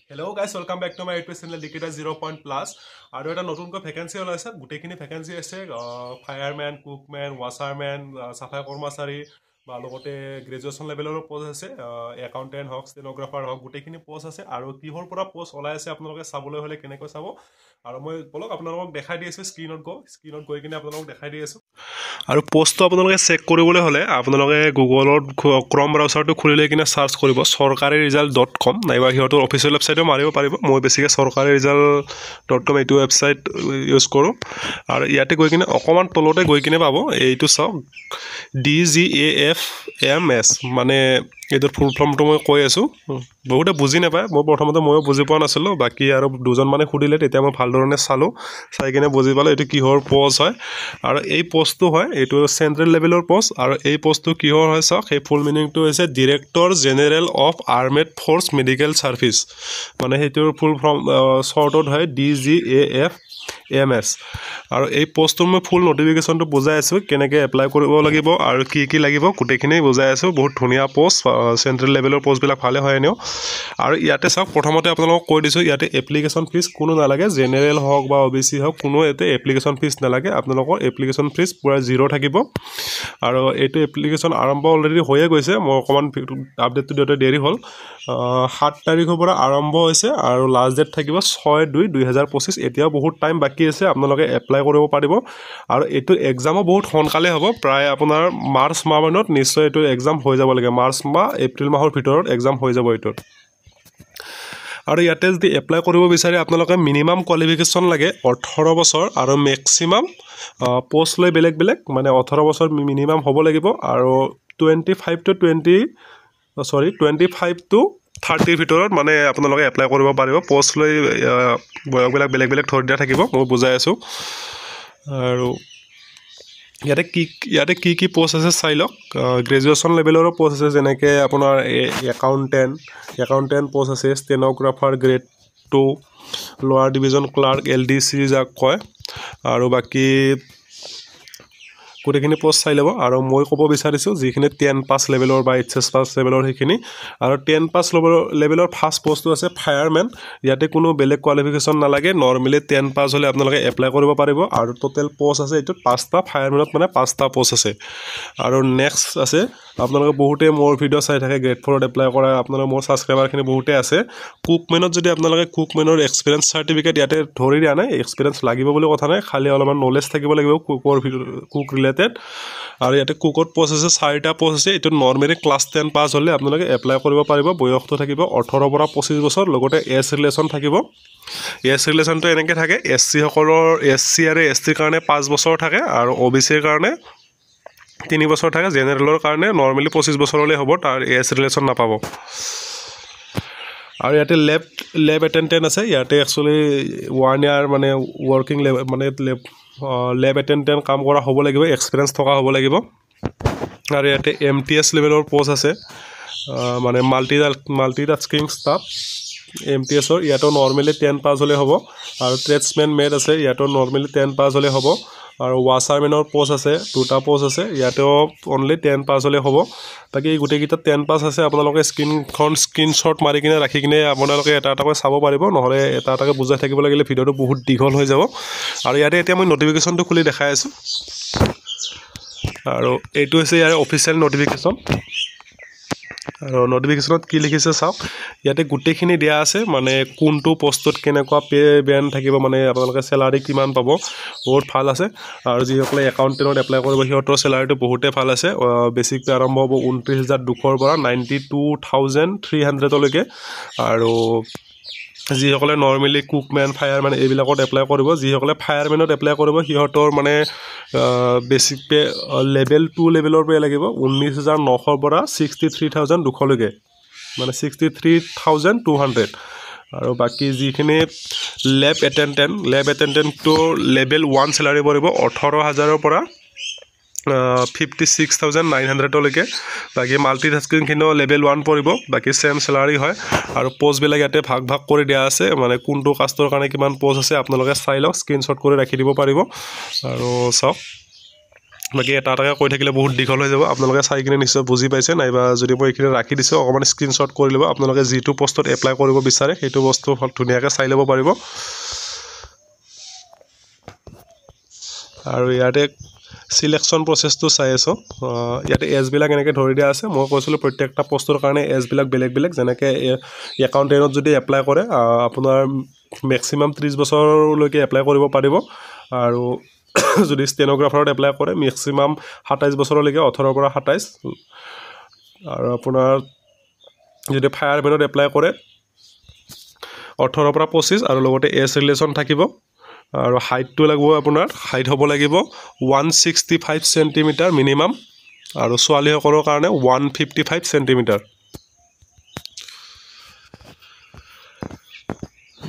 Hello guys, welcome back to my YouTube channel Dikita 0.plus. আৰু এটা নতুনকৈ vacancy ওলাইছে গুটেখিনি ভ্যাকেন্সি আছে ফায়াৰম্যান, কুকম্যান, ওয়াচাৰম্যান, সাফাই কৰ্মচাৰী বা লগতে গ্ৰেজুৱেচন লেভেলৰ পোষ্ট আছে একাউন্টেন্ট হক ষ্টেনোগ্ৰাফাৰ হক গুটেখিনি পোষ্ট আছে আৰু কিহৰ পৰা পোষ্ট ওলাই আছে আপোনালোকে চাবলৈ হলে কেনেকৈ চাব আৰু মই বলক আপোনালোকক দেখাই দি আছো স্ক্ৰিনত গৈ কিনে আপোনালোকক দেখাই দি আছো আৰু পোষ্টটো আপোনালোকে চেক কৰিবলৈ হলে আপোনালোকে গুগলত ক্ৰম ব্ৰাউজাৰটো খুলি লৈ কিনে সাৰ্চ কৰিব sarkariresult.com নাইবা হিহঁতৰ অফিচিয়েল ৱেবছাইটো মাৰিব পাৰিব মই বেছিকৈ sarkariresult.com এইটো ৱেবছাইট ইউজ কৰোঁ আৰু ইয়াতে গৈ কিনে অকমান তলতে গৈ কিনে পাব এইটো চাওক DGAFMS মানে এইটোৰ ফুল ফৰ্মটো মই কৈ আছো বহুতে বুজি নাপায় মই প্ৰথমতে ময়ো বুজি পোৱা নাছিলো বাকি আৰু দুজন মানে খুদিলে তেতিয়া মই ভালদৰে চালো চাই কিনে বুজি পালো এইটো কিহৰ পোষ্ট হয় আৰু এই পোষ্টটো হয় এইটো চেন্ট্ৰেল লেভেলৰ পোষ্ট আৰু এই পোষ্টটো কিহৰ হয় চাওক এই ফুল মিনিংটো হৈছে director general of armed force medical service মানে হেইটোৰ ফুল ফৰ্ম শৰ্টত হয় DGAFMS আৰু এই পোষ্টৰ মই ফুল নোটিফিকেশনটো বুজাই আছো কেনেকৈ এপ্লাই কৰিব লাগিব আৰু কি লাগিব গুটেখিনি বুজাই আছো বহুত ধুনিয়া পোষ্ট চেন্ট্ৰেল লেভেলৰ পোষ্ট বিলাক ভালে হয় এনেও আৰু ইয়াতে চাওক প্ৰথমতে আপোনালোকক কৈ দিছো ইয়াতে এপ্লিকেশন ফিজ কোনো নালাগে জেনেৰেল হক বা ওবিসি হক কোনো এতে এপ্লিকেশন ফিজ নালাগে আপোনালোকৰ এপ্লিকেশন ফিজ পুৰা জিৰো থাকিব আৰু এইটো এপ্লিকেশন আৰম্ভ অলৰেডি হৈয়ে গৈছে মই অকমান আপডেটটো দিওঁতে দেৰি হ'ল 7 তাৰিখৰ পৰা আৰম্ভ হৈছে আৰু লাষ্ট ডেট থাকিব 6/2/2025 এতিয়াও বহুত টাইম বাকি আছে আপোনালোকে এপ্লাই কৰিব পাৰিব আৰু এইটো এক্সামও বহুত সোনকালে হ'ব প্ৰায় আপোনাৰ মাৰ্চ মাহত নিশ্চয় এইটো এক্সাম হৈ যাব লাগে মাৰ্চ মাহ এপ্ৰিল মাহৰ ভিতৰত এক্সাম হৈ যাব এইটো আৰু ইয়াতে যদি এপ্লাই কৰিব বিচাৰে আপোনালোকে মিনিমাম কোৱালিফিকেশন লাগে 18 বছৰ আৰু ম্যাক্সিমাম পোষ্ট লৈ বেলেগ মানে 18 বছৰ মিনিমাম হ'ব লাগিব আৰু 25 to 30 ভিতৰত মানে আপোনালোকে এপ্লাই কৰিব পাৰিব পোষ্ট লৈ বয়সবিলাক বেলেগ ধৰি দিয়া থাকিব মই বুজাই আছো আৰু ইয়াতে কি পোষ্ট আছে চাই লওক গ্ৰেজুৱেচন লেভেলৰ পোষ্ট আছে যেনেকৈ আপোনাৰ একাউন্টেন্ট পোষ্ট আছে ষ্টেনোগ্ৰাফাৰ গ্ৰেড 2 লোৱাৰ ডিভিজন ক্লাৰ্ক LDC যাক কয় আৰু বাকি গুটেখিনি পোষ্ট চাই লব আৰু মই ক'ব বিচাৰিছো যিখিনি 10 পাস লেভেলৰ বা HS পাস লেভেলৰ সেইখিনি আৰু 10 পাস লেভেলৰ ফাৰ্স্ট পোষ্টটো আছে ফায়াৰম্যান ইয়াতে কোনো বেলেগ কোৱালিফিকেশন নালাগে নৰমালি 10 পাস হলে আপোনালোকে এপ্লাই কৰিব পাৰিব আৰু টোটাল পোষ্ট আছে এইটো 5টা ফায়াৰম্যানত মানে 5টা পোষ্ট আছে আৰু নেক্সট আছে আপোনালোকে বহুতে মোৰ ভিডিও চাই থাকে গ্ৰেড 4ত এপ্লাই কৰা আপোনালোকৰ মোৰ সাবস্ক্ৰাইবাৰখিনি বহুতে আছে কুকমেনত যদি আপোনালোকে কুকমেনৰ এক্সপেৰিয়েন্স সাৰ্টিফিকেট ইয়াতে ধৰি দিয়া নাই এক্সপেৰিয়েন্স লাগিব বুলি কথা নাই খালি অলপমান নলেজ থাকিব লাগিব কুক ৰিলেটেড আৰু ইয়াতে কুকত পোষ্ট আছে 4টা পোষ্ট আছে এটো নৰমালি ক্লাস 10 পাস হলে আপোনালোকে এপ্লাই কৰিব পাৰিব বয়সটো থাকিব 18 পৰা 25 বছৰ লগতে এজ ৰিলেচন থাকিব এজ ৰিলেচনটো এনেকৈ থাকে SC সকলৰ SC আৰু ST কাৰণে 5 বছৰ থাকে আৰু OBC ৰ কাৰণে 3 বছৰ থাকে জেনেৰেলৰ কাৰণে নৰমালি 25 বছৰলৈ হ'ব তাৰ এজ ৰিলেচন নাপাব আৰু ইয়াতে লেব এটেন্ডেন্ট আছে ইয়াতে একচুয়ালি 1 ইয়াৰ মানে ওয়াৰ্কিং মানে লেব এটেন্ডেন্ট কাম কৰা হ'ব লাগিব এক্সপেৰিয়েন্স থকা হ'ব লাগিব আৰু ইয়াতে MTS লেভেলৰ পোষ্ট আছে মানে মাল্টিটাস্কিং ষ্টাফ MTS ৰ ইয়াতো নৰমালি 10 পাস হলে হ'ব আৰু ট্ৰেডসম্যান মেড আছে ইয়াতো নৰমালি 10 পাস হলে হ'ব আৰু ওয়াচাৰম্যানৰ পোষ্ট আছে দুটা পোষ্ট আছে ইয়াতেও অনলি 10 পাস হলে হ'ব বাকি গুটেকিটা 10 পাস আছে আপোনালোকে স্ক্ৰিনশ্বট মাৰি কিনে ৰাখি কিনে আপোনালোকে এটাকৈ চাব পাৰিব নহলে এটাকৈ বুজাই থাকিব লাগিলে ভিডিওটো বহুত দীঘল হৈ যাব আৰু ইয়াতে এতিয়া মই নোটিফিকেশনটো খুলি দেখাই আছো আৰু এইটো হৈছে ইয়াৰ অফিচিয়েল নোটিফিকেশন আৰু নোটিফিকেশনত কি লিখিছে চাওক ইয়াতে গুটেখিনি দিয়া আছে মানে কোনটো পোষ্টত কেনেকুৱা পে বেন থাকিব মানে আপোনালোকে স্যালাৰি কিমান পাব বহুত ভাল আছে আৰু যিসকলে একাউন্টেন্টত এপ্লাই কৰিব হিহঁতৰ স্যালাৰিটো বহুতে ভাল আছে বেসিক পে আৰম্ভ হ'ব 29200 ৰ পৰা 92300 লৈকে আৰু যিসকলে নৰমালি কুকম্যান ফায়াৰম্যান এইবিলাকত এপ্লাই কৰিব যিসকলে ফায়াৰম্যানত এপ্লাই কৰিব হিহঁতৰ মানে বেসিক পে লেভেল 2 লেভেলৰ পে লাগিব 19900 ৰ পৰা 63200 লৈকে মানে 63200 আৰু বাকি যিখিনি লেব এটেন্ডেন্টটো লেভেল 1 স্যালাৰি পৰিব 18000 ৰ পৰা 56900 লৈকে বাকি মাল্টিটাস্কিং খিনো লেভেল 1 পৰিব বাকি সেম স্যালাৰি হয় আৰু পোষ্ট বিলাক ইয়াতে ভাগ কৰি দিয়া আছে মানে কোনটো কাষ্টৰ কাৰণে কিমান পোষ্ট আছে আপোনালোকে চাই লওক স্ক্ৰিনশ্বট কৰি ৰাখি দিব পাৰিব আৰু চাওক বাকী এটা এটাকৈ কৈ থাকিলে বহুত দীঘল হৈ যাব আপোনালোকে চাই কিনে নিশ্চয় বুজি পাইছে নাইবা যদি মই এইখিনি ৰাখি দিছোঁ অকণমান স্ক্ৰীনশ্বট কৰি ল'ব আপোনালোকে যিটো পষ্টত এপ্লাই কৰিব বিচাৰে সেইটো বস্তু ধুনীয়াকৈ চাই ল'ব পাৰিব আৰু ইয়াতে সিলেকশ্যন প্ৰচেছটো চাই আছোঁ ইয়াতে এজবিলাক এনেকৈ ধৰি দিয়া আছে মই কৈছিলোঁ প্ৰত্যেকটা পষ্টৰ কাৰণে এজবিলাক বেলেগ বেলেগ যেনেকৈ একাউণ্টেণ্টত যদি এপ্লাই কৰে আপোনাৰ মেক্সিমাম 30 বছৰলৈকে এপ্লাই কৰিব পাৰিব আৰু যদি ষ্টেনোগ্ৰাফাৰত এপ্লাই কৰে মেক্সিমাম 27 বছৰলৈকে 18 পৰা 27 আৰু আপোনাৰ যদি ফায়াৰমেনত এপ্লাই কৰে 18 পৰা 25 আৰু লগতে এজ ৰিলেশ্যন থাকিব আৰু হাইটটো লাগিব আপোনাৰ হাইট হ'ব লাগিব 165 সেন্টিমিটাৰ মিনিমাম আৰু ছোৱালীসকলৰ কাৰণে 155 সেন্টিমিটাৰ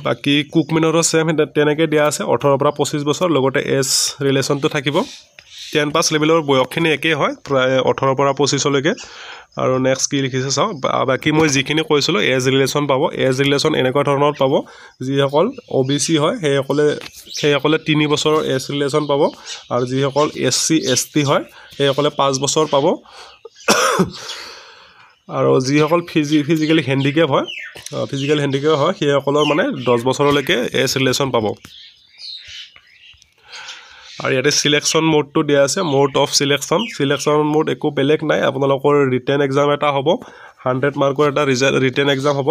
বাকি কুকমেনৰো সেম তেনেকৈ দিয়া আছে 18 পৰা 25 বছৰ লগতে এজ ৰিলেশ্যনটো থাকিব 10 পাছ লেভেলৰ বয়সখিনি একেই হয় প্ৰায় 18 পৰা 25 লৈকে আৰু নেক্সট কি লিখিছে চাও বাকি মই যিখিনি কৈছিলোঁ এজ ৰিলেশ্যন পাব এজ ৰিলেশ্যন এনেকুৱা ধৰণৰ পাব যিসকল OBC হয় সেইসকলে 3 বছৰৰ এজ ৰিলেশ্যন পাব আৰু যিসকল SC ST হয় সেইসকলে 5 বছৰ পাব আৰু যিসকল ফিজিক্যালি হ্যান্ডিক্যাপ হয় সেইসকলৰ মানে 10 বছৰলৈকে এজ ৰিলেশ্যন পাব আৰু ইয়াতে সিলেকশ্যন মোডটো দিয়া আছে মোড অফ সিলেকশ্যন মোড একো বেলেগ নাই আপোনালোকৰ ৰিটেন এক্সাম এটা হ'ব 100 মাৰ্কৰ এটা ৰিটেন এক্সাম হ'ব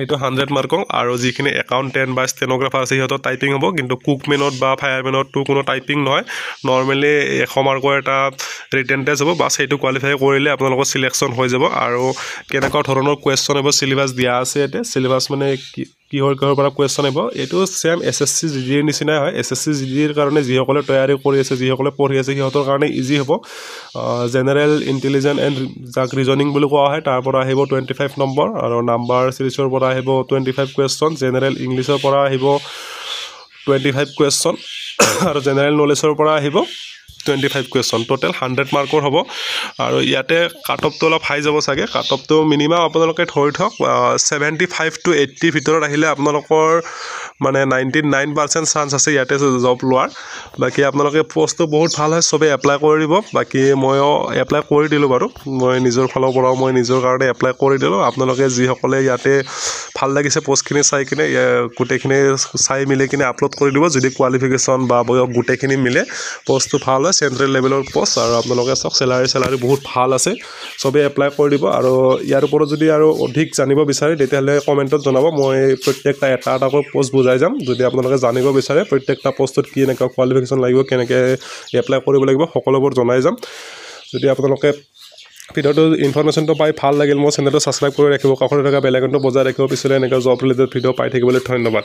এইটো 100 মাৰ্কৰ আৰু যিখিনি একাউণ্টেণ্ট বা ষ্টেনোগ্ৰাফাৰ আছে সিহঁতৰ টাইপিং হ'ব কিন্তু কুকমেনত বা ফায়াৰমেনতটো কোনো টাইপিং নহয় নৰ্মেলি 100 মাৰ্কৰ এটা ৰিটেন টেষ্ট হ'ব বাছ সেইটো কোৱালিফাই কৰিলে আপোনালোকৰ সিলেকশ্যন হৈ যাব আৰু কেনেকুৱা ধৰণৰ কুৱেশ্যন হ'ব সিলেবাছ দিয়া আছে ইয়াতে সিলেবাছ মানে কিহৰ পৰা কুৱেশ্যন আহিব এইটো সেম SSC GDৰ নিচিনাই হয় SSC GDৰ কাৰণে যিসকলে তৈয়াৰী কৰি আছে যিসকলে পঢ়ি আছে সিহঁতৰ কাৰণে ইজি হ'ব জেনেৰেল ইণ্টেলিজেন্স এণ্ড যাক ৰিজনিং বুলি কোৱা হয় তাৰ পৰা আহিব 25 নম্বৰ আৰু নাম্বাৰ সিৰিজৰ পৰা আহিব 25 কুৱেশ্যন জেনেৰেল ইংলিছৰ পৰা আহিব 25 কুৱেশ্যন আৰু জেনেৰেল নলেজৰ পৰা আহিব 25 কুৱেশ্যন টোটেল 100 মাৰ্কৰ হ'ব আৰু ইয়াতে কাট অফটো অলপ হাই যাব চাগে কাট অফটো মিনিমাম আপোনালোকে ধৰি থওক 75 to 80 ভিতৰত আহিলে আপোনালোকৰ মানে 99% চান্স আছে ইয়াতে জব লোৱাৰ বাকি আপোনালোকে পোষ্টটো বহুত ভাল হয় সবে এপ্লাই কৰি দিব বাকি ময়ো এপ্লাই কৰি দিলোঁ বাৰু মই নিজৰ ফালৰ পৰা মই নিজৰ কাৰণে এপ্লাই কৰি দিলোঁ আপোনালোকে যিসকলে ইয়াতে ভাল লাগিছে পোষ্টখিনি চাই কিনে গোটেইখিনি চাই মিলি কিনে আপলোড কৰি দিব যদি কোৱালিফিকেশ্যন বা বয়স গোটেইখিনি মিলে পোষ্টটো ভাল হয় চেন্ট্ৰেল লেভেলৰ পোষ্ট আৰু আপোনালোকে চাওক চেলাৰি বহুত ভাল আছে সবে এপ্লাই কৰি দিব আৰু ইয়াৰ ওপৰত যদি আৰু অধিক জানিব বিচাৰে তেতিয়াহ'লে কমেণ্টত জনাব মই প্ৰত্যেকটা এটাকৈ পোষ্ট বুজাই যাম যদি আপোনালোকে জানিব বিচাৰে প্ৰত্যেকটা পোষ্টত কি এনেকুৱা কোৱালিফিকেশ্যন লাগিব কেনেকৈ এপ্লাই কৰিব লাগিব সকলোবোৰ জনাই যাম যদি আপোনালোকে ভিডিওটো ইনফৰমেশ্যনটো পাই ভাল লাগিল মোৰ চেনেলটো ছাবস্ক্ৰাইব কৰি ৰাখিব কাষতে থকা বেল আইকনটো বজাই ৰাখিব পিছলৈ এনেকুৱা জব ৰিলেটেড ভিডিও পাই থাকিবলৈ ধন্যবাদ